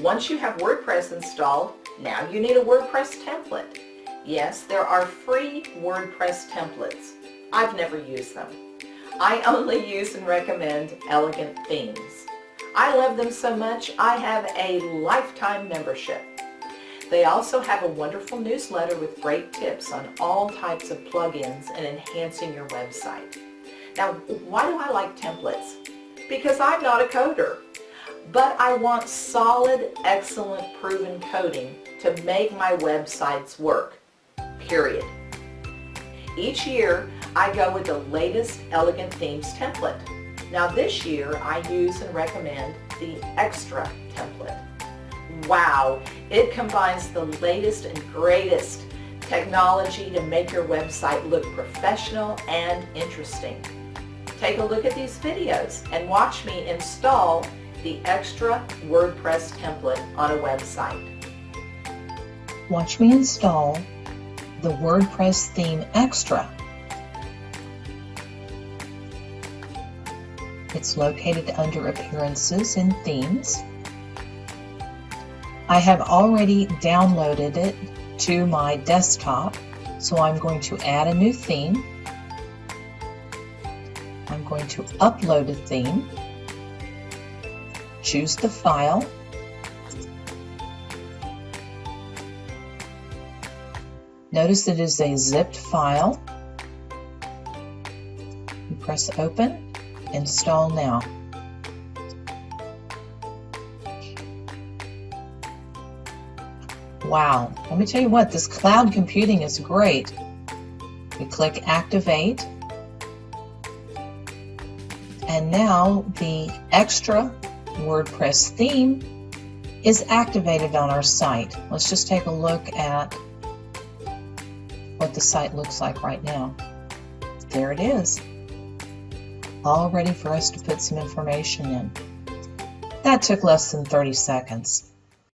Once you have WordPress installed, now you need a WordPress template. Yes, there are free WordPress templates. I've never used them. I only use and recommend Elegant Themes. I love them so much, I have a lifetime membership. They also have a wonderful newsletter with great tips on all types of plugins and enhancing your website. Now, why do I like templates? Because I'm not a coder, but I want solid, excellent, proven coding to make my websites work, period. Each year, I go with the latest Elegant Themes template. Now this year, I use and recommend the Extra template. Wow, it combines the latest and greatest technology to make your website look professional and interesting. Take a look at these videos and watch me install the Extra WordPress template on a website. Watch me install the WordPress theme Extra. It's located under Appearances and Themes. I have already downloaded it to my desktop, so I'm going to add a new theme. I'm going to upload a theme, choose the file, notice it is a zipped file. You press open. Install now. Wow, let me tell you what, this cloud computing is great. We click Activate, and now the Extra WordPress theme is activated on our site. Let's just take a look at what the site looks like right now. There it is, all ready for us to put some information in. That took less than 30 seconds.